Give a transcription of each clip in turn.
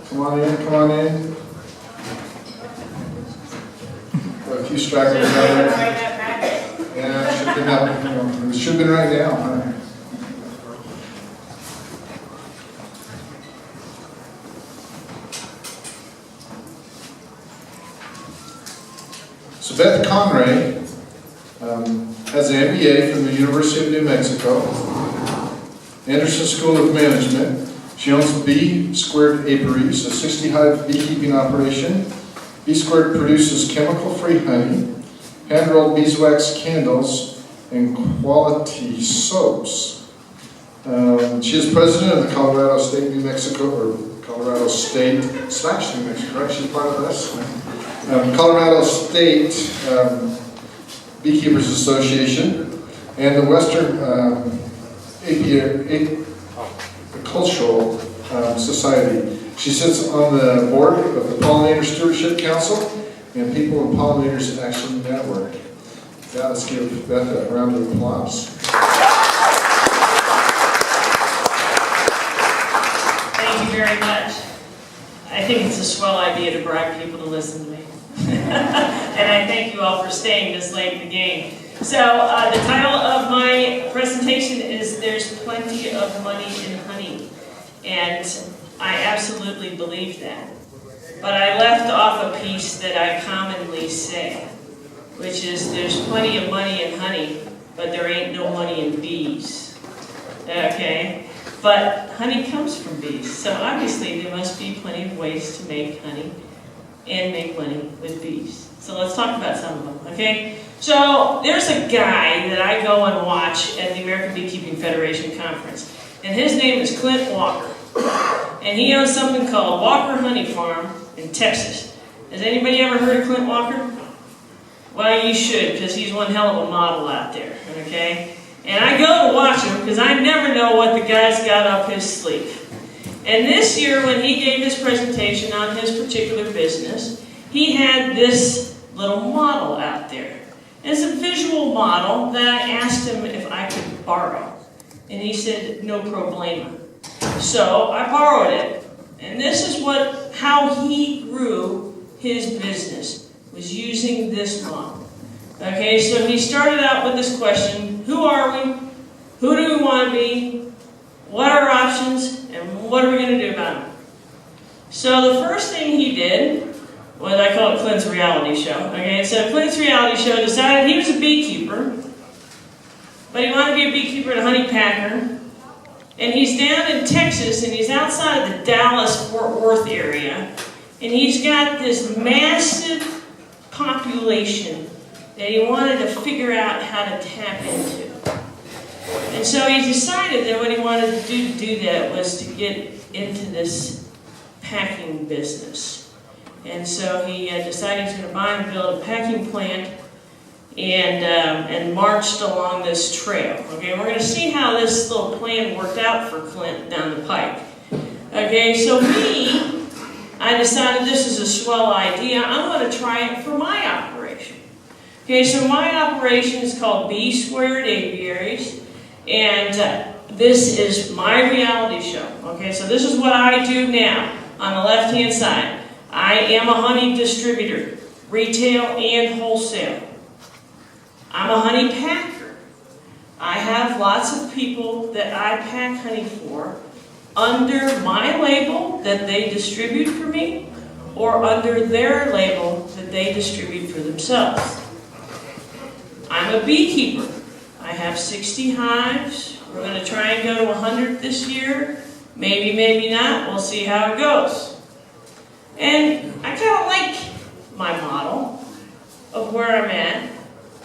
Come on in, come on in. Got a few stragglers out there. Yeah, it should have been out. It should have been right now. Huh? So Beth Conrey has an MBA from the University of New Mexico, Anderson School of Management. She owns B Squared Apiaries, a 60-hive beekeeping operation. B Squared produces chemical-free honey, hand-rolled beeswax candles, and quality soaps. She is president of the Colorado State, New Mexico, or Colorado State / New Mexico, right? She's part of us. Colorado State Beekeepers Association and the Western Cultural Society. She sits on the board of the Pollinator Stewardship Council and People and Pollinators Action Network. Yeah, let's give Beth a round of applause. Thank you very much. I think it's a swell idea to bribe people to listen to me. And I thank you all for staying this late in the game. So the title of my presentation is There's Plenty of Money in Honey. And I absolutely believe that. But I left off a piece that I commonly say, which is there's plenty of money in honey, but there ain't no money in bees. Okay? But honey comes from bees. So obviously there must be plenty of ways to make honey and make money with bees. So let's talk about some of them, okay? So there's a guy that I go and watch at the American Beekeeping Federation conference, and his name is Clint Walker. And he owns something called Walker Honey Farm in Texas. Has anybody ever heard of Clint Walker? Well, you should, because he's one hell of a model out there, okay? And I go to watch him because I never know what the guy's got up his sleeve. And this year, when he gave his presentation on his particular business, he had this little model out there. It's a visual model that I asked him if I could borrow. And he said, no problema. So I borrowed it. And this is how he grew his business, was using this model. Okay, so he started out with this question: who are we? Who do we want to be? What are our options? And what are we going to do about them? So the first thing he did was, I call it Clint's reality show. Okay, so Clint's reality show decided he was a beekeeper, but he wanted to be a beekeeper and a honey packer. And he's down in Texas, and he's outside of the Dallas-Fort Worth area, and he's got this massive population that he wanted to figure out how to tap into. And so he decided that what he wanted to do that was to get into this packing business. And so he decided he was going to buy and build a packing plant, and marched along this trail. Okay, we're going to see how this little plan worked out for Clint down the pike. Okay, so I decided this is a swell idea. I'm going to try it for my operation. Okay, so my operation is called B Squared Apiaries, and this is my reality show. Okay, so this is what I do now. On the left-hand side, I am a honey distributor, retail and wholesale. I'm a honey packer. I have lots of people that I pack honey for under my label that they distribute for me, or under their label that they distribute for themselves. I'm a beekeeper. I have 60 hives. We're going to try and go to 100 this year. Maybe, maybe not. We'll see how it goes. And I kind of like my model of where I'm at.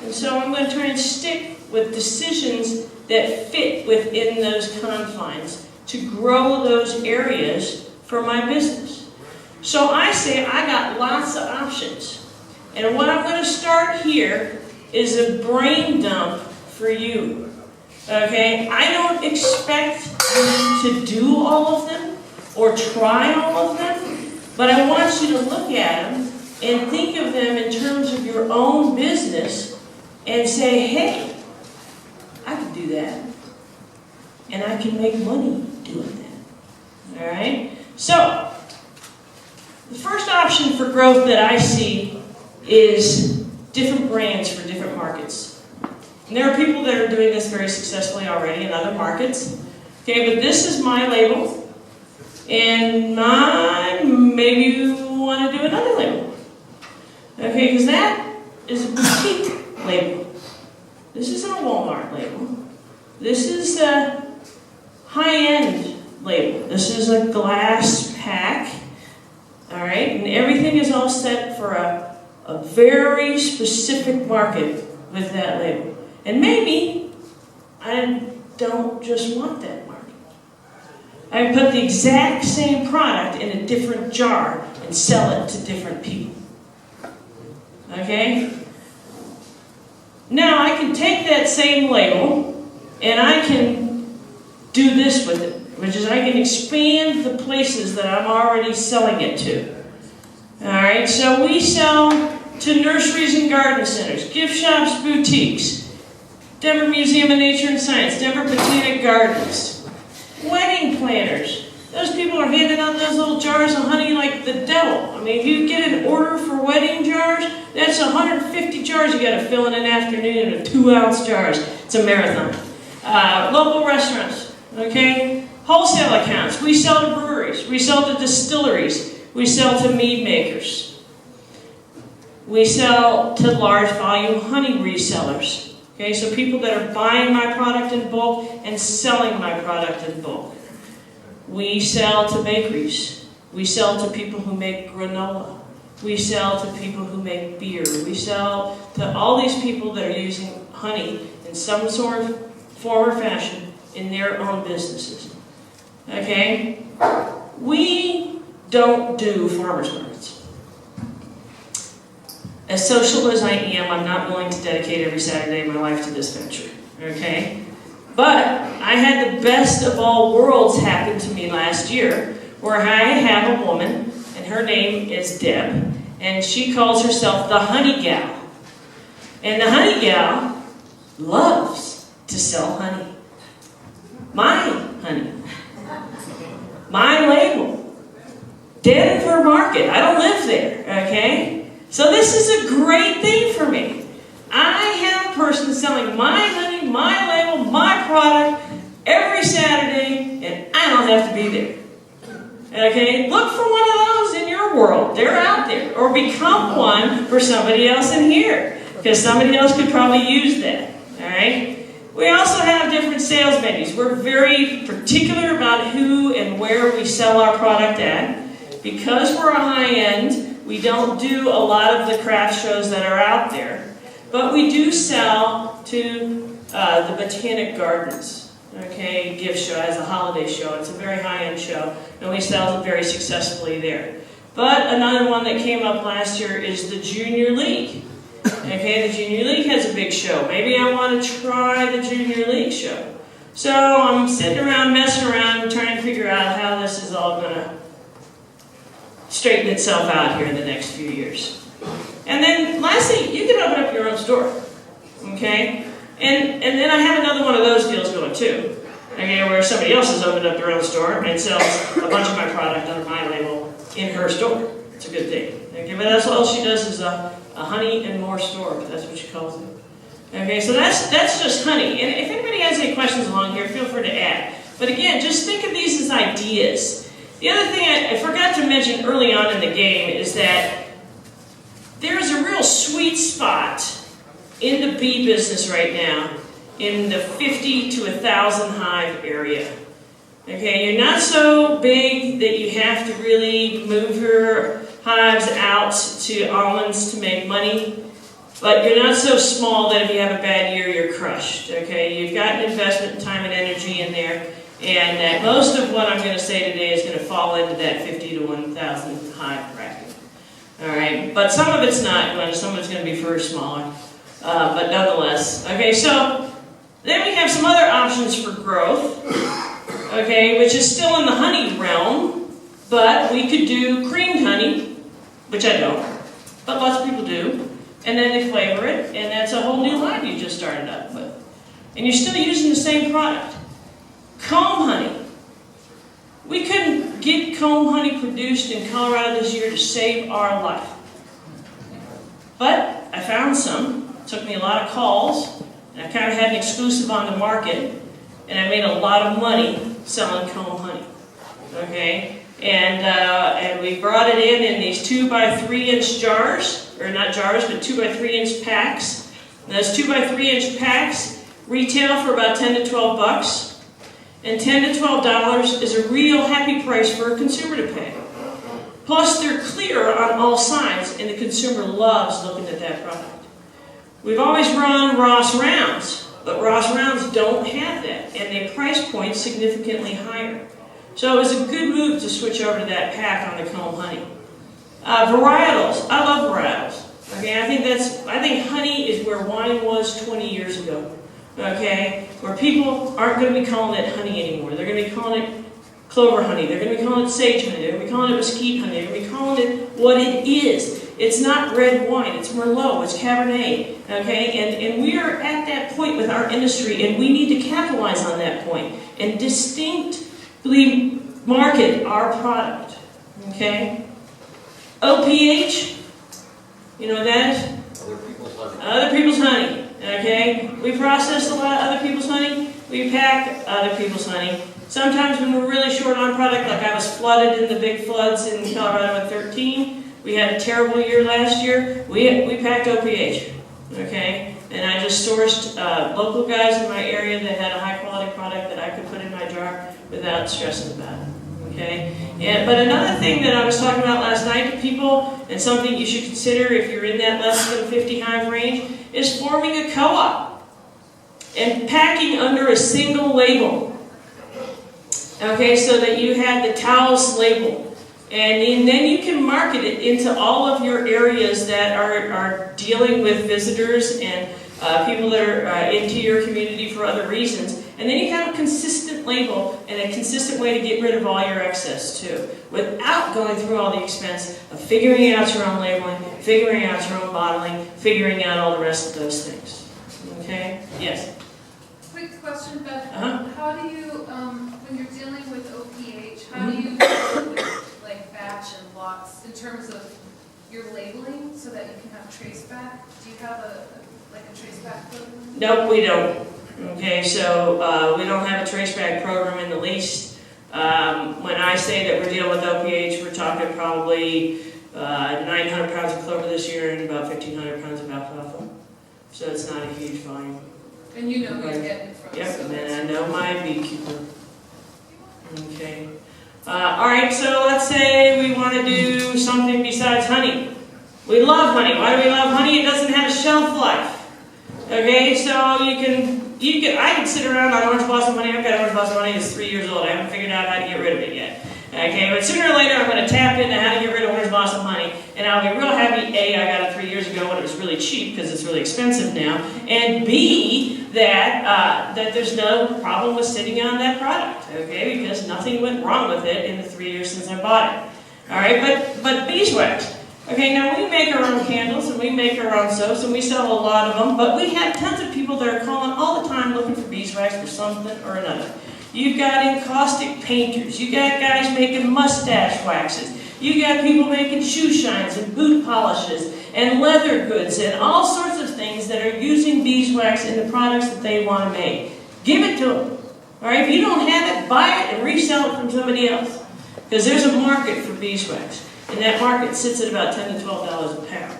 And so I'm going to try and stick with decisions that fit within those confines to grow those areas for my business. So I say I got lots of options. And what I'm going to start here is a brain dump for you. Okay? I don't expect you to do all of them or try all of them, but I want you to look at them and think of them in terms of your own business and say, hey, I can do that. And I can make money doing that. All right? So, option for growth that I see is different brands for different markets. And there are people that are doing this very successfully already in other markets. Okay, but this is my label, and maybe you want to do another label. Okay, because that is a boutique label. This isn't a Walmart label. This is a high-end label. This is a glass pack. All right, and everything is all set for a very specific market with that label. And maybe I don't just want that market. I put the exact same product in a different jar and sell it to different people. Okay? Now I can take that same label and I can do this with it, which is I can expand the places that I'm already selling it to. Alright, so we sell to nurseries and garden centers, gift shops, boutiques, Denver Museum of Nature and Science, Denver Botanic Gardens, wedding planners. Those people are handing out those little jars of honey like the devil. I mean, if you get an order for wedding jars, that's 150 jars you got to fill in an afternoon in 2-ounce jars. It's a marathon. Local restaurants, okay? Wholesale accounts. We sell to breweries. We sell to distilleries. We sell to mead makers. We sell to large volume honey resellers. Okay, so people that are buying my product in bulk and selling my product in bulk. We sell to bakeries. We sell to people who make granola. We sell to people who make beer. We sell to all these people that are using honey in some sort of form or fashion in their own businesses. Okay? We don't do farmers markets. As social as I am, I'm not willing to dedicate every Saturday of my life to this venture. Okay? But I had the best of all worlds happen to me last year, where I have a woman, and her name is Deb, and she calls herself the Honey Gal. And the Honey Gal loves to sell honey. My honey. My label. Denver market. I don't live there, okay? So this is a great thing for me. I have a person selling my honey, my label, my product every Saturday, and I don't have to be there. Okay? Look for one of those in your world. They're out there. Or become one for somebody else in here, because somebody else could probably use that. All right? We also have different sales venues. We're very particular about who and where we sell our product at. Because we're a high-end, we don't do a lot of the craft shows that are out there. But we do sell to the Botanic Gardens. Okay, gift show as a holiday show. It's a very high-end show, and we sell it very successfully there. But another one that came up last year is the Junior League. Okay, the Junior League has a big show. Maybe I want to try the Junior League show. So I'm sitting around, messing around, trying to figure out how this is all going to straighten itself out here in the next few years. And then lastly, you can open up your own store. Okay? And then I have another one of those deals going too. Okay, where somebody else has opened up their own store and sells a bunch of my product under my label in her store. It's a good thing. Okay, but that's all she does is a honey and more store. That's what she calls it. Okay, so that's just honey. And if anybody has any questions along here, feel free to add. But again, just think of these as ideas. The other thing I forgot to mention early on in the game is that there is a real sweet spot in the bee business right now in the 50 to 1,000 hive area. Okay, you're not so big that you have to really move your hives out to almonds to make money, but you're not so small that if you have a bad year, you're crushed. Okay, you've got an investment in time and energy in there, and that most of what I'm going to say today is going to fall into that 50 to 1,000 hive bracket. All right, but some of it's not going to. Some of it's going to be very smaller, but nonetheless. Okay, so then we have some other options for growth. Okay, which is still in the honey realm, but we could do creamed honey, which I don't, but lots of people do, and then they flavor it, and that's a whole new line you just started up with. And you're still using the same product. Comb honey. We couldn't get comb honey produced in Colorado this year to save our life. But I found some. It took me a lot of calls, and I kind of had an exclusive on the market, and I made a lot of money selling comb honey. Okay, and we brought it in these 2 by 3 inch jars, or not jars, but 2 by 3 inch packs. And those 2 by 3 inch packs retail for about $10 to $12, and $10 to $12 is a real happy price for a consumer to pay. Plus, they're clear on all sides, and the consumer loves looking at that product. We've always run Ross Rounds, but Ross Rounds don't have that, and they price point significantly higher. So it was a good move to switch over to that pack on the comb honey. Varietals. I love varietals. Okay, I think honey is where wine was 20 years ago. Okay, where people aren't going to be calling it honey anymore. They're going to be calling it clover honey. They're going to be calling it sage honey. They're going to be calling it mesquite honey. They're going to be calling it what it is. It's not red wine. It's Merlot. It's Cabernet. Okay, and we are at that point with our industry, and we need to capitalize on that point and distinctly market our product. Okay, OPH. You know what that is? Other people's honey. Other people's honey. Okay? We process a lot of other people's honey. We pack other people's honey. Sometimes when we're really short on product, like I was flooded in the big floods in Colorado in 13, we had a terrible year last year, we packed OPH. Okay? And I just sourced local guys in my area that had a high quality product that I could put in my jar without stressing about it. Okay? But another thing that I was talking about last night to people, and something you should consider if you're in that less than 50 hive range, is forming a co-op and packing under a single label. Okay, so that you have the Taos label. And then you can market it into all of your areas that are dealing with visitors and people that are into your community for other reasons. And then you have a consistent label and a consistent way to get rid of all your excess too, without going through all the expense of figuring out your own labeling, figuring out your own bottling, figuring out all the rest of those things. Okay? Yes? Quick question, Beth. Uh-huh. How do you, when you're dealing with OPH, how do you deal with like batch and lots in terms of your labeling so that you can have trace back? Do you have a trace back program? Nope, we don't. Okay, so we don't have a traceback program in the least. When I say that we're dealing with OPH, we're talking probably 900 pounds of clover this year and about 1,500 pounds of alfalfa. So it's not a huge volume. And you know who you're getting it from. Yep, so and I know my beekeeper. Okay. All right, so let's say we want to do something besides honey. We love honey. Why do we love honey? It doesn't have a shelf life. Okay, so I can sit around on orange blossom honey. I've got orange blossom honey that's 3 years old. I haven't figured out how to get rid of it yet. Okay, but sooner or later I'm going to tap into how to get rid of orange blossom honey, and I'll be real happy, A, I got it 3 years ago when it was really cheap because it's really expensive now, and B, that there's no problem with sitting on that product, okay, because nothing went wrong with it in the 3 years since I bought it. All right, but beeswax. Okay, now we make our own candles and we make our own soaps and we sell a lot of them, but we have tons of people that are calling all the time looking for beeswax for something or another. You've got encaustic painters, you got guys making mustache waxes, you got people making shoe shines and boot polishes and leather goods and all sorts of things that are using beeswax in the products that they want to make. Give it to them. All right, if you don't have it, buy it and resell it from somebody else. Because there's a market for beeswax. And that market sits at about $10 to $12 a pound.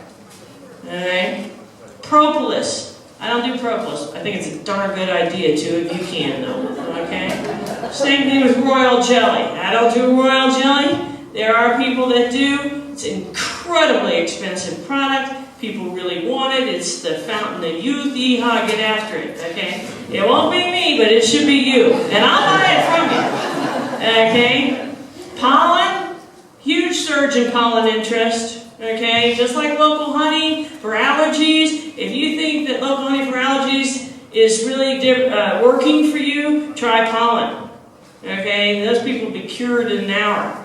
Alright? Propolis. I don't do propolis. I think it's a darn good idea too, if you can though. Okay? Same thing with royal jelly. I don't do royal jelly. There are people that do. It's an incredibly expensive product. People really want it. It's the fountain of youth. Yeehaw, get after it. Okay? It won't be me, but it should be you. And I'll buy it from you. Okay? Pollen. Huge surge in pollen interest, okay? Just like local honey for allergies. If you think that local honey for allergies is really working for you, try pollen, okay? Those people will be cured in an hour.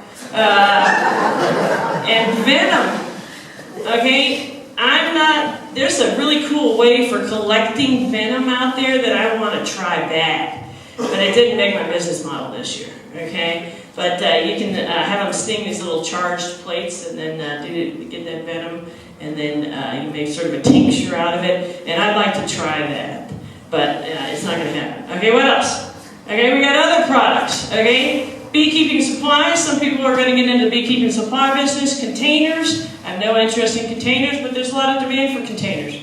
And venom, okay? There's a really cool way for collecting venom out there that I want to try bad. But it didn't make my business model this year, okay? But you can have them sting these little charged plates and then get that venom, and then you make sort of a tincture out of it. And I'd like to try that, but it's not going to happen. Okay, what else? Okay, we got other products. Okay, beekeeping supplies. Some people are going to get into the beekeeping supply business. Containers. I have no interest in containers, but there's a lot of demand for containers.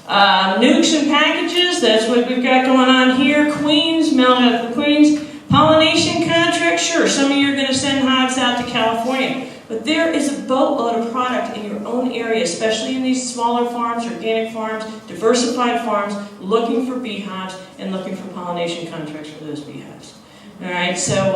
Nukes and packages. That's what we've got going on here. Queens, mail out to the queens. Pollination contracts. Sure, some of you are going to send hives out to California. But there is a boatload of product in your own area, especially in these smaller farms, organic farms, diversified farms, looking for beehives and looking for pollination contracts for those beehives. All right, so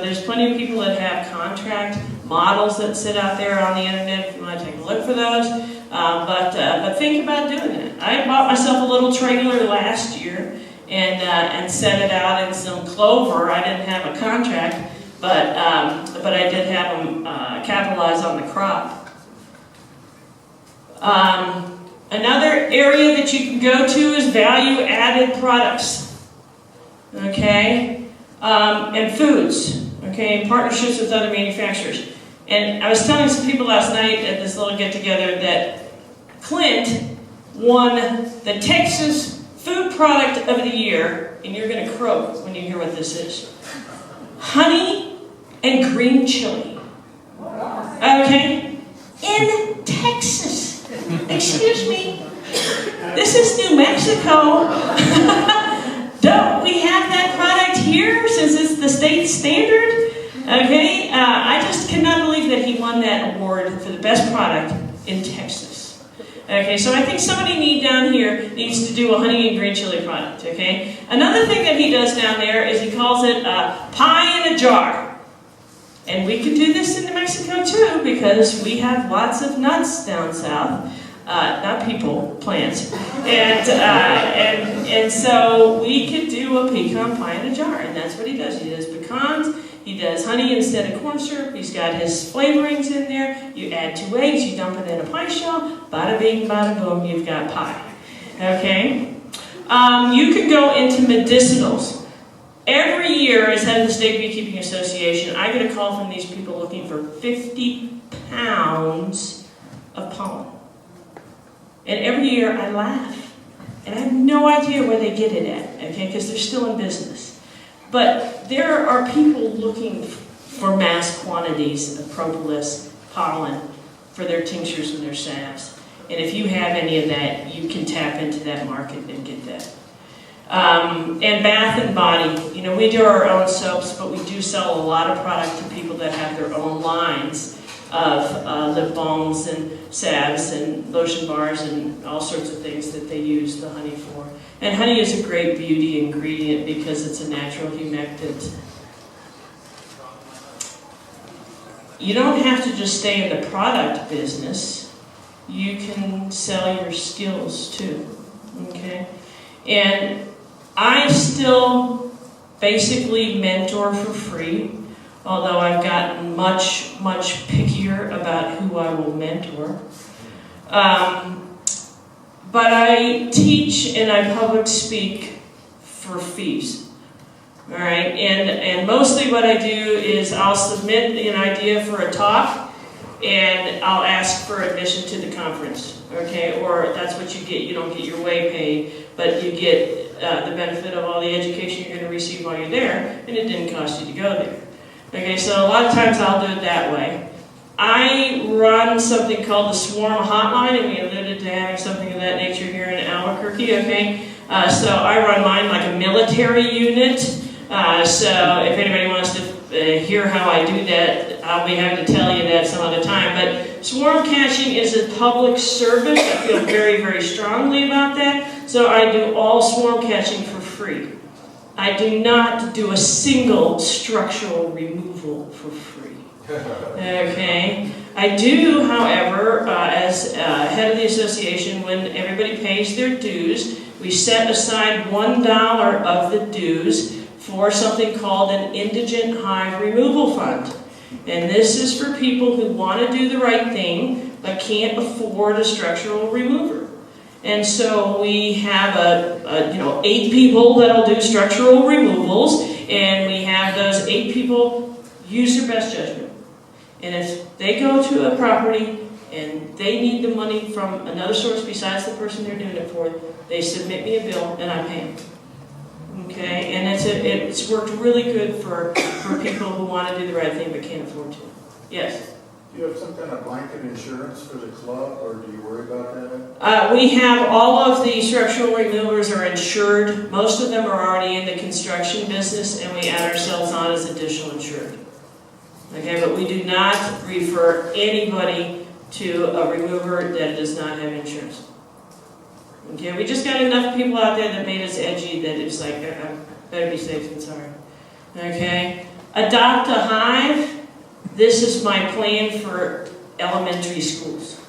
there's plenty of people that have contract models that sit out there on the internet if you want to take a look for those. But think about doing it. I bought myself a little trailer last year and set it out in some clover. I didn't have a contract, but I did have them capitalize on the crop. Another area that you can go to is value-added products. Okay. And foods, okay, in partnerships with other manufacturers. And I was telling some people last night at this little get-together that Clint won the Texas Food Product of the Year, and you're going to croak when you hear what this is. Honey and green chili. Okay? In Texas. Excuse me. This is New Mexico. Don't we have that product here since it's the state standard? Okay, I just cannot believe that he won that award for the best product in Texas. Okay, so I think somebody down here needs to do a honey and green chili product, okay? Another thing that he does down there is he calls it pie in a jar. And we could do this in New Mexico too because we have lots of nuts down south. Not people, plants. And so we could do a pecan pie in a jar, and that's what he does. He does pecans, he does honey instead of corn syrup, he's got his flavorings in there, you add 2 eggs, you dump it in a pie shell, bada bing, bada boom, you've got pie. Okay? You could go into medicinals. Every year, as head of the State Beekeeping Association, I get a call from these people looking for 50 pounds of pollen. And every year I laugh. And I have no idea where they get it at, okay, because they're still in business. But there are people looking for mass quantities of propolis, pollen, for their tinctures and their salves. And if you have any of that, you can tap into that market and get that. And bath and body. You know, we do our own soaps, but we do sell a lot of product to people that have their own lines of lip balms and salves and lotion bars and all sorts of things that they use the honey for. And honey is a great beauty ingredient because it's a natural humectant. You don't have to just stay in the product business. You can sell your skills too, okay? And I still basically mentor for free, although I've gotten much, much pickier about who I will mentor. But I teach and I public speak for fees. All right, and mostly what I do is I'll submit an idea for a talk and I'll ask for admission to the conference, okay? Or that's what you get. You don't get your way paid, but you get the benefit of all the education you're going to receive while you're there, and it didn't cost you to go there. Okay, so a lot of times I'll do it that way. I run something called the Swarm Hotline, and we alluded to having something of that nature here in Albuquerque, okay? So I run mine like a military unit. So if anybody wants to hear how I do that, I'll be happy to tell you that some other time. But swarm catching is a public service. I feel very, very strongly about that. So I do all swarm catching for free. I do not do a single structural removal for free. Okay. I do, however, as head of the association, when everybody pays their dues, we set aside $1 of the dues for something called an indigent hive removal fund. And this is for people who want to do the right thing but can't afford a structural remover. And so we have 8 people that'll do structural removals, and we have those 8 people use their best judgment. And if they go to a property and they need the money from another source besides the person they're doing it for, they submit me a bill and I pay them. Okay, and it's worked really good for people who want to do the right thing but can't afford to. Yes? Do you have some kind of blanket insurance for the club, or do you worry about that? We have all of the structural removers are insured. Most of them are already in the construction business, and we add ourselves on as additional insured. Okay, but we do not refer anybody to a remover that does not have insurance. Okay, we just got enough people out there that made us edgy that it's like, I better be safe than sorry. Okay, adopt a hive. This is my plan for elementary schools.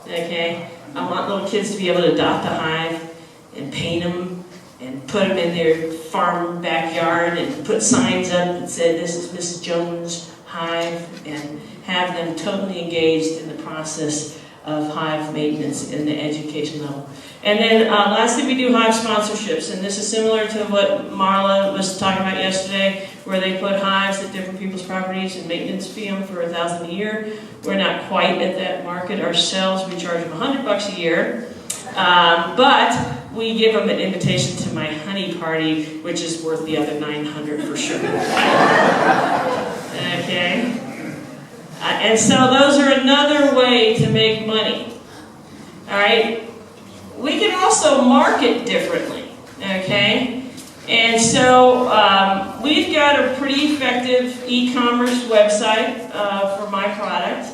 Okay, I want little kids to be able to adopt a hive and paint them and put them in their farm backyard and put signs up that said, "This is Miss Jones' hive," and have them totally engaged in the process of hive maintenance in the education level. And then lastly, we do hive sponsorships, and this is similar to what Marla was talking about yesterday, where they put hives at different people's properties and maintenance fee them for $1,000 a year. We're not quite at that market ourselves. We charge them $100 a year, but we give them an invitation to my honey party, which is worth the other $900 for sure. Okay. And so those are another way to make money. All right. We can also market differently. Okay. And so we've got a pretty effective e-commerce website for my product.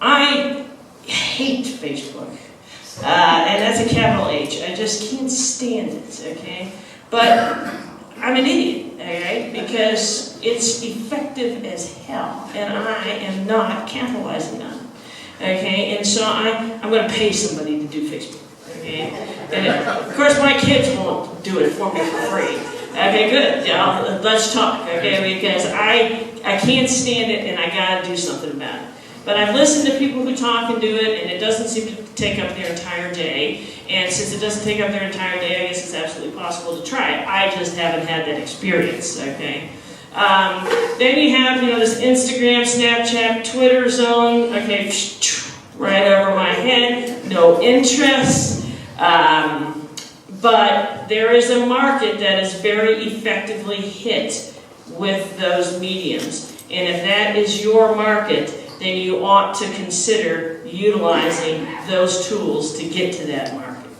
I hate Facebook. And that's a capital H. I just can't stand it. Okay. But I'm an idiot, all right, because it's effective as hell, and I am not capitalizing on it, okay? And so I'm going to pay somebody to do Facebook, okay? And of course, my kids won't do it for me for free. Okay, good. Yeah, let's talk, okay? Because I can't stand it, and I got to do something about it. But I've listened to people who talk and do it, and it doesn't seem to take up their entire day. And since it doesn't take up their entire day, I guess it's absolutely possible to try it. I just haven't had that experience, okay? Then you have, this Instagram, Snapchat, Twitter zone, okay, right over my head, no interest. But there is a market that is very effectively hit with those mediums. And if that is your market, then you ought to consider utilizing those tools to get to that market.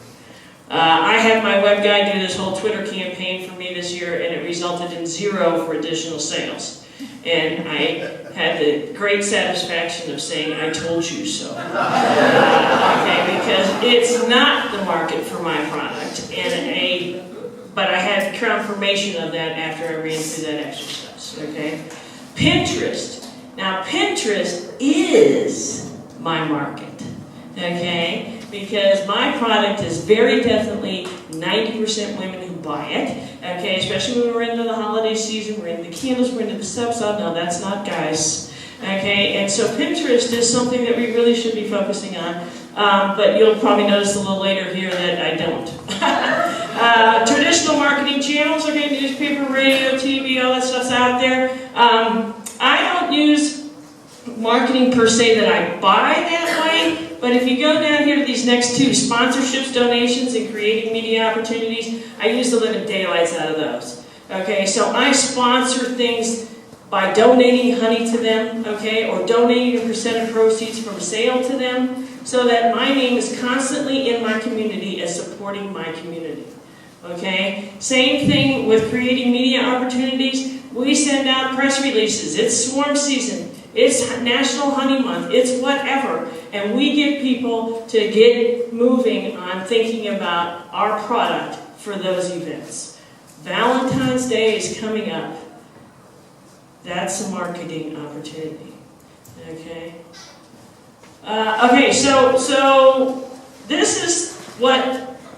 I had my web guy do this whole Twitter campaign for me this year, and it resulted in 0 for additional sales. And I had the great satisfaction of saying, "I told you so." Okay, because it's not the market for my product, but I had confirmation of that after I ran through that exercise. Okay, Pinterest. Now, Pinterest is my market, okay? Because my product is very definitely 90% women who buy it, okay? Especially when we're into the holiday season, we're into the candles, we're into the stuff. No, that's not guys, okay? And so Pinterest is something that we really should be focusing on, but you'll probably notice a little later here that I don't. Traditional marketing channels, okay? Newspaper, radio, TV, all that stuff's out there. I don't use marketing per se that I buy that way, but if you go down here to these next two, sponsorships, donations, and creating media opportunities, I use the living daylights out of those. Okay, so I sponsor things by donating honey to them, okay, or donating a percent of proceeds from a sale to them, so that my name is constantly in my community as supporting my community. Okay, same thing with creating media opportunities. We send out press releases. It's swarm season. It's National Honey Month. It's whatever. And we get people to get moving on thinking about our product for those events. Valentine's Day is coming up. That's a marketing opportunity. Okay? So this is what,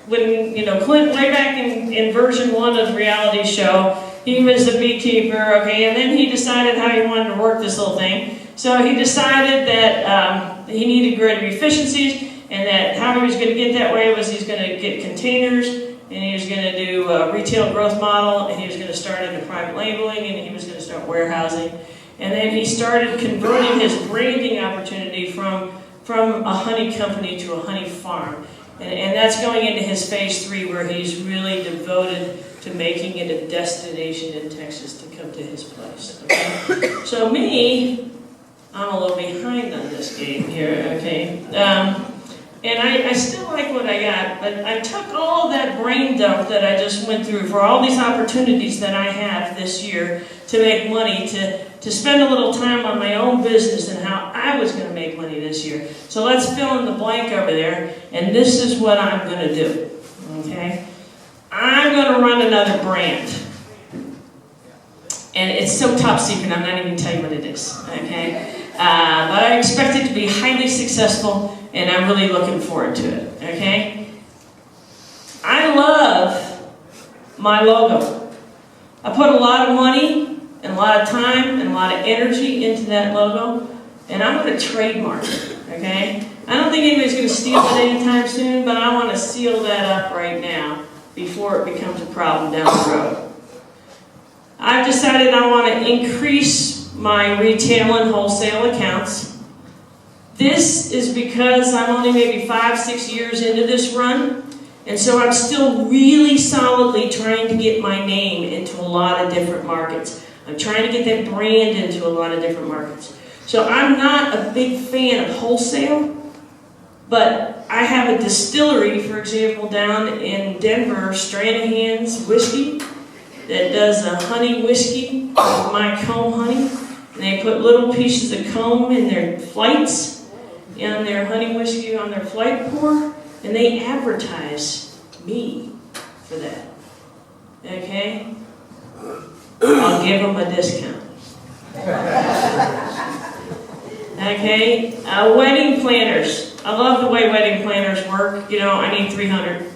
when, Clint, way back in version 1 of the reality show, he was a beekeeper, okay, and then he decided how he wanted to work this little thing. So he decided that he needed greater efficiencies, and that how he was going to get that way was he's going to get containers, and he was going to do a retail growth model, and he was going to start into private labeling, and he was going to start start warehousing. And then he started converting his branding opportunity from a honey company to a honey farm. And that's going into his phase 3, where he's really devoted to making it a destination in Texas to come to his place. Okay? So me, I'm a little behind on this game here, okay? And I still like what I got, but I took all that brain dump that I just went through for all these opportunities that I have this year to make money, to spend a little time on my own business and how I was going to make money this year. So let's fill in the blank over there, and this is what I'm going to do, okay? I'm going to run another brand. And it's so top secret, I'm not even going to tell you what it is, okay? But I expect it to be highly successful, and I'm really looking forward to it, okay? I love my logo. I put a lot of money and a lot of time and a lot of energy into that logo, and I'm going to trademark it, okay? I don't think anybody's going to steal it anytime soon, but I want to seal that up right now before it becomes a problem down the road. I've decided I want to increase my retail and wholesale accounts. This is because I'm only maybe 5-6 years into this run, and so I'm still really solidly trying to get my name into a lot of different markets. I'm trying to get that brand into a lot of different markets. So I'm not a big fan of wholesale, but I have a distillery, for example, down in Denver, Stranahan's Whiskey, that does a honey whiskey with my comb honey. And they put little pieces of comb in their flights, in their honey whiskey on their flight pour, and they advertise me for that. Okay? I'll give them a discount. Okay? Wedding planners. I love the way wedding planners work. You know, I need 300.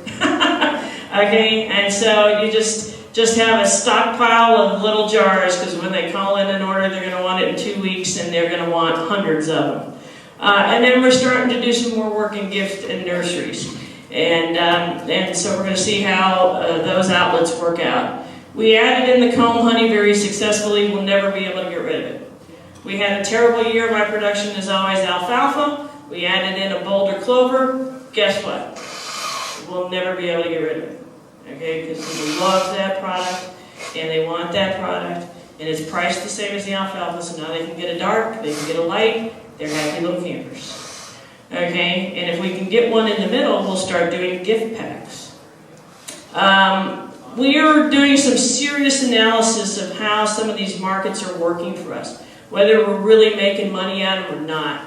Okay? And so you just have a stockpile of little jars, because when they call in an order, they're going to want it in 2 weeks, and they're going to want hundreds of them. And then we're starting to do some more work in gift and nurseries. And so we're going to see how those outlets work out. We added in the comb honey very successfully. We'll never be able to get rid of it. We had a terrible year. My production is always alfalfa. We added in a boulder clover. Guess what? We'll never be able to get rid of it. Okay, because people love that product, and they want that product, and it's priced the same as the alfalfa, so now they can get a dark, they can get a light, they're happy little campers. Okay, and if we can get one in the middle, we'll start doing gift packs. We are doing some serious analysis of how some of these markets are working for us, whether we're really making money at them or not.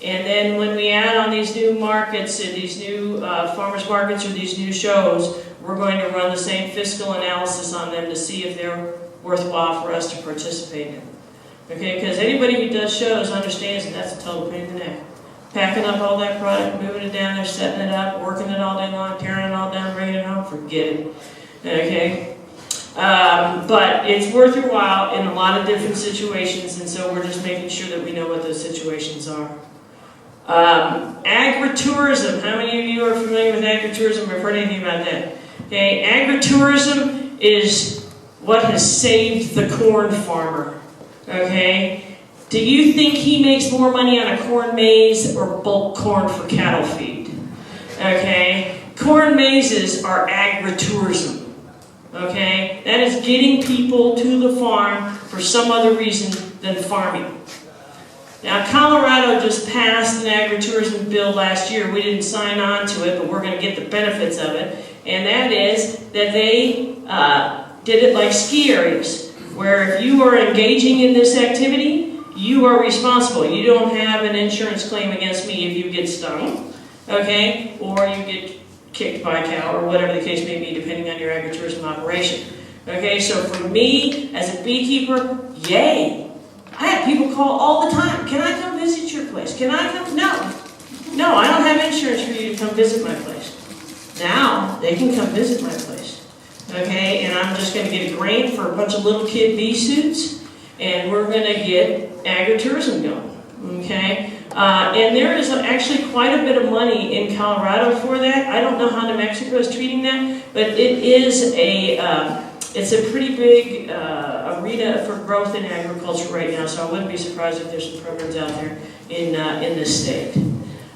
And then when we add on these new markets and these new farmers markets or these new shows, we're going to run the same fiscal analysis on them to see if they're worthwhile for us to participate in. Okay, because anybody who does shows understands that that's a total pain in the neck. Packing up all that product, moving it down there, setting it up, working it all day long, tearing it all down, bringing it home, forget it. Okay? But it's worth your while in a lot of different situations, and so we're just making sure that we know what those situations are. Agritourism. How many of you are familiar with agritourism or heard anything about that? Okay, agritourism is what has saved the corn farmer. Okay? Do you think he makes more money on a corn maze or bulk corn for cattle feed? Okay? Corn mazes are agritourism. Okay? That is getting people to the farm for some other reason than farming. Now, Colorado just passed an agritourism bill last year. We didn't sign on to it, but we're going to get the benefits of it. And that is that they did it like ski areas, where if you are engaging in this activity, you are responsible. You don't have an insurance claim against me if you get stung, okay, or you get kicked by a cow, or whatever the case may be, depending on your agritourism operation. Okay, so for me, as a beekeeper, yay! I have people call all the time. Can I come visit your place? Can I come? No, I don't have insurance for you to come visit my place. Now, they can come visit my place. Okay, and I'm just going to get a grant for a bunch of little kid bee suits, and we're going to get agritourism going. Okay, and there is actually quite a bit of money in Colorado for that. I don't know how New Mexico is treating that, but it is it's a pretty big arena for growth in agriculture right now, so I wouldn't be surprised if there's some programs out there in this state.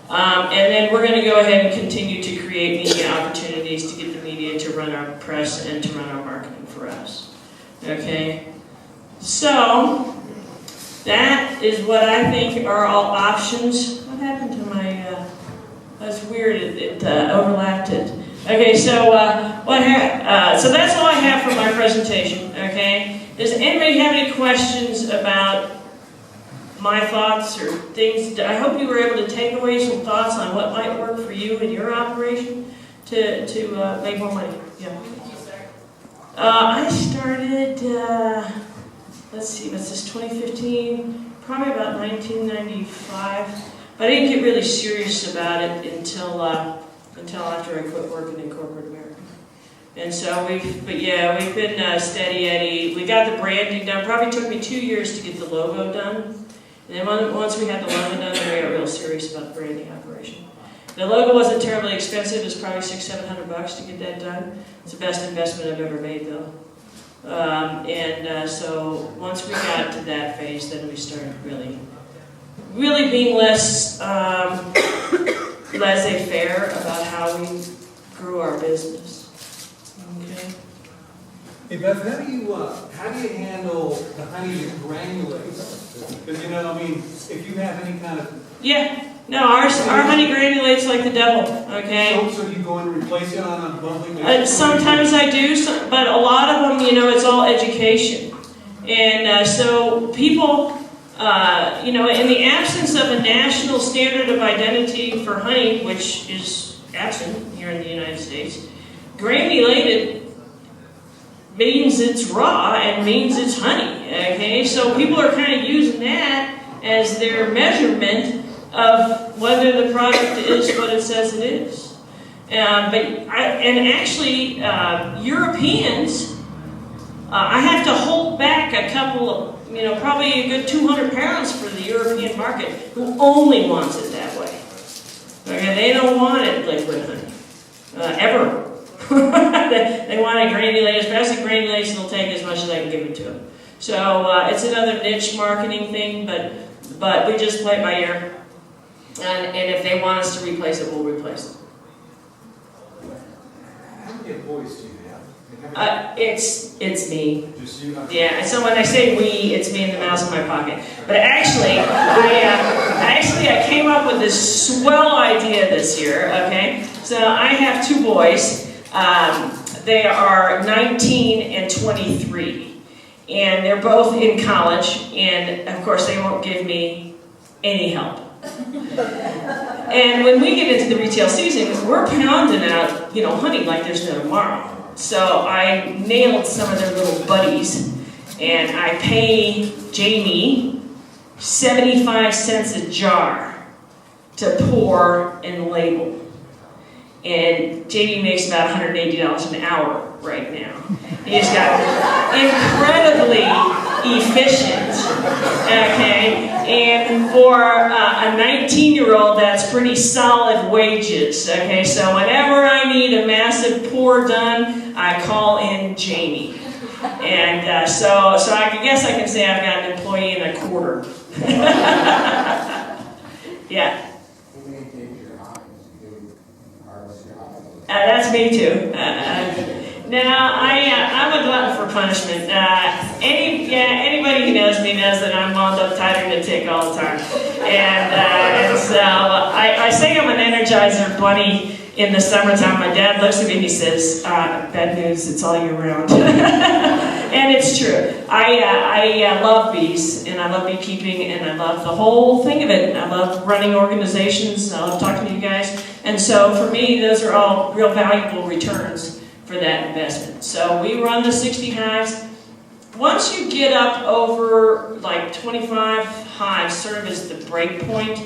And then we're going to go ahead and continue to create media opportunities to get the media to run our press and to run our marketing for us. Okay? So, that is what I think are all options. What happened to my, that's weird, it overlapped it. Okay, so so that's all I have for my presentation, okay? Does anybody have any questions about my thoughts or things? I hope you were able to take away some thoughts on what might work for you in your operation to make more money. Yeah. When did you start? I started, let's see, what's this, 2015? Probably about 1995. But I didn't get really serious about it until after I quit working in corporate America. And so we've been steady Eddie. We got the branding done. Probably took me 2 years to get the logo done. And then once we had the logo done, then we got real serious about the branding operation. The logo wasn't terribly expensive. It was probably $600-700 to get that done. It's the best investment I've ever made, though. So once we got to that phase, then we started really being less laissez-faire about how we grew our business. Okay. Hey Beth, how do you handle the honey that granulates? Because if you have any kind of our honey granulates like the devil. Okay. So you go and replace it on a monthly basis? Sometimes I do, but a lot of them, it's all education, and so people. In the absence of a national standard of identity for honey, which is absent here in the United States, granulated means it's raw and means it's honey. Okay, so people are kind of using that as their measurement of whether the product is what it says it is. Europeans, I have to hold back a couple of, probably a good 200 pounds for the European market, who only wants it that way. Okay, they don't want it liquid honey, ever. They want it granulated. As fast as granulation will take as much as I can give it to them. So it's another niche marketing thing, but we just play it by ear. And if they want us to replace it, we'll replace it. How many employees do you have? It's me. Just you? Yeah, so when I say we, it's me and the mouse in my pocket. But actually, I came up with this swell idea this year, okay? So I have 2 boys. They are 19 and 23. And they're both in college, and of course they won't give me any help. And when we get into the retail season, we're pounding out, honey like there's no tomorrow. So I nailed some of their little buddies, and I pay Jamie 75 cents a jar to pour and label. And Jamie makes about $180 an hour right now. He's got incredibly efficient, okay? And for a 19-year-old, that's pretty solid wages, okay? So whenever I need a massive pour done, I call in Jamie. And so I guess I can say I've got an employee and a quarter. Yeah. That's me too. Now, I'm a glutton for punishment. Anybody who knows me knows that I'm wound up tighter than a tick all the time. And so I say I'm an Energizer bunny in the summertime. My dad looks at me and he says, bad news, it's all year round. And it's true. I love bees, and I love beekeeping, and I love the whole thing of it. I love running organizations, I love talking to you guys. And so for me, those are all real valuable returns for that investment. So we run the 60 hives. Once you get up over like 25 hives, sort of as the break point,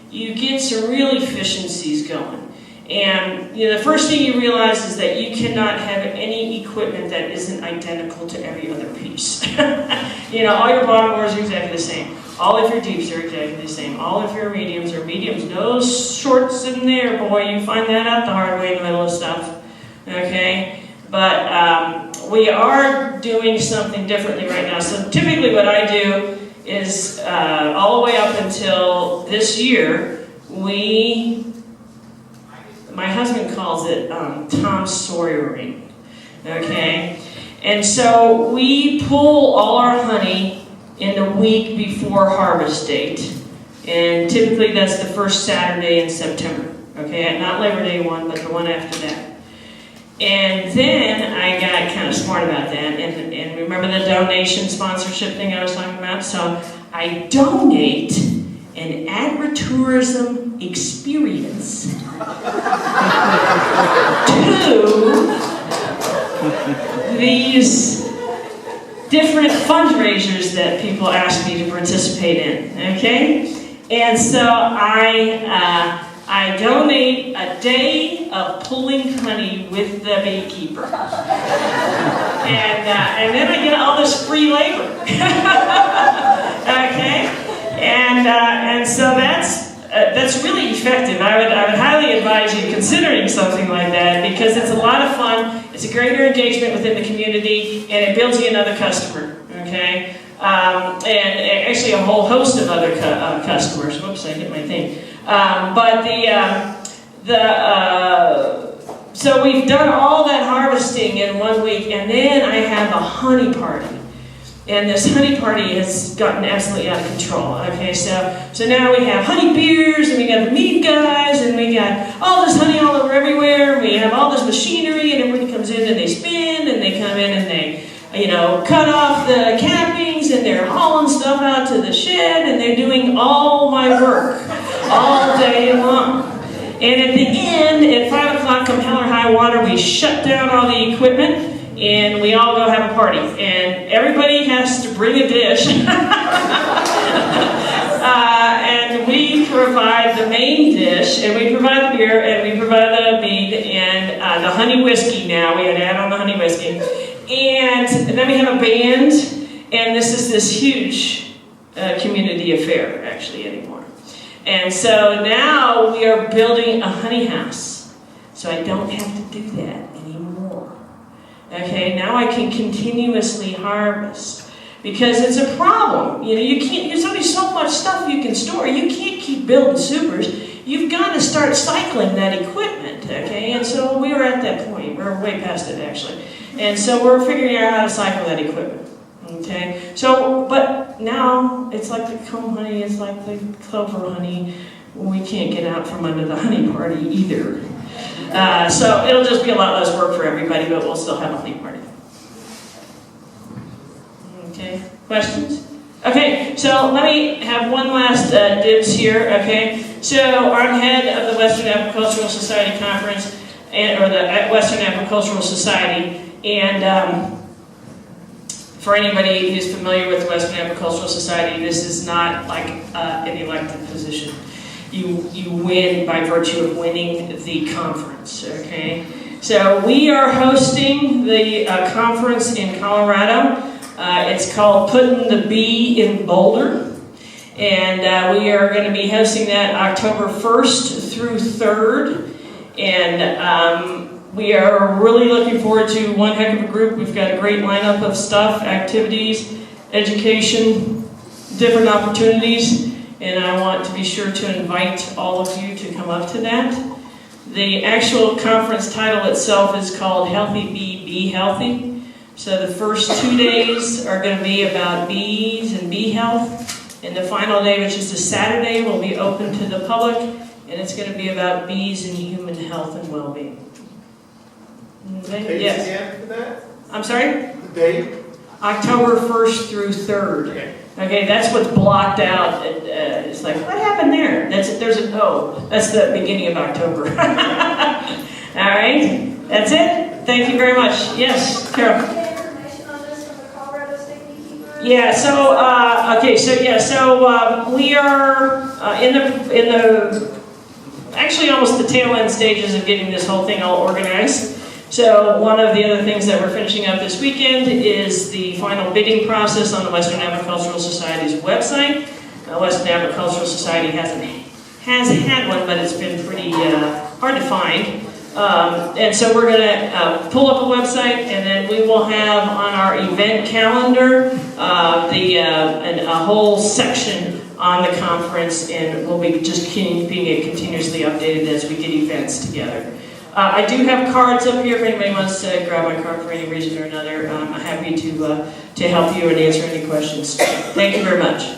you get some real efficiencies going. And the first thing you realize is that you cannot have any equipment that isn't identical to every other piece. All your bottom bores are exactly the same. All of your deeps are exactly the same. All of your mediums are mediums. No shorts in there, boy. You find that out the hard way in the middle of stuff. Okay? But we are doing something differently right now. So typically what I do is all the way up until this year, my husband calls it Tom Sawyering, okay? And so we pull all our honey in the week before harvest date. And typically that's the first Saturday in September, okay? Not Labor Day one, but the one after that. And then I got kind of smart about that. And remember the donation sponsorship thing I was talking about? So I donate an agritourism experience to these different fundraisers that people ask me to participate in, okay? And so I donate a day of pulling honey with the beekeeper. And then I get all this free labor. Okay? And so that's really effective. I would highly advise you considering something like that because it's a lot of fun, it's a greater engagement within the community, and it builds you another customer, okay? And actually a whole host of other customers. Whoops, I hit my thing. So we've done all that harvesting in 1 week, and then I have a honey party. And this honey party has gotten absolutely out of control. Okay, so now we have honey beers, and we got the meat guys, and we got all this honey all over everywhere. We have all this machinery, and everybody comes in and they spin, and they come in and they, cut off the cappings, and they're hauling stuff out to the shed, and they're doing all my work all day long. And at the end, at 5 o'clock, come hell or high water, we shut down all the equipment, and we all go have a party. And everybody has to bring a dish. And we provide the main dish, and we provide the beer, and we provide the mead, and the honey whiskey now. We had to add on the honey whiskey. And then we have a band, and this huge community affair, actually, anymore. And so now we are building a honey house. So I don't have to do that anymore. Okay, now I can continuously harvest. Because it's a problem. You can't, there's only so much stuff you can store. You can't keep building supers. You've got to start cycling that equipment, okay? And so we are at that point. We're way past it, actually. And so we're figuring out how to cycle that equipment, okay? So, but now it's like the comb honey, it's like the clover honey. We can't get out from under the honey party either. So it'll just be a lot less work for everybody, but we'll still have a honey party. Okay, questions? Okay, so let me have one last dibs here, okay? So I'm head of the Western Agricultural Society Conference, or the Western Agricultural Society, and for anybody who's familiar with the Western Agricultural Society, this is not like an elected position. You win by virtue of winning the conference, okay? So we are hosting the conference in Colorado. It's called Putting the Bee in Boulder. And we are going to be hosting that October 1st through 3rd. And we are really looking forward to one heck of a group. We've got a great lineup of stuff, activities, education, different opportunities. And I want to be sure to invite all of you to come up to that. The actual conference title itself is called Healthy Bee, Be Healthy. So the first 2 days are going to be about bees and bee health. And the final day, which is the Saturday, will be open to the public. And it's going to be about bees and human health and well-being. Okay? Yes. Again for that? I'm sorry? The date? October 1st through 3rd. Okay, that's what's blocked out. It's like, what happened there? That's the beginning of October. All right, that's it. Thank you very much. Yes, Carol. Can you get information on this from the Colorado State Beekeepers? Yeah. So we are in the actually almost the tail end stages of getting this whole thing all organized. So one of the other things that we're finishing up this weekend is the final bidding process on the Western Agricultural Society's website. Western Agricultural Society has had one, but it's been pretty hard to find. And so we're gonna pull up a website, and then we will have on our event calendar a whole section on the conference, and we'll be just keeping it continuously updated as we get events together. I do have cards up here if anybody wants to grab my card for any reason or another. I'm happy to help you and answer any questions. Thank you very much.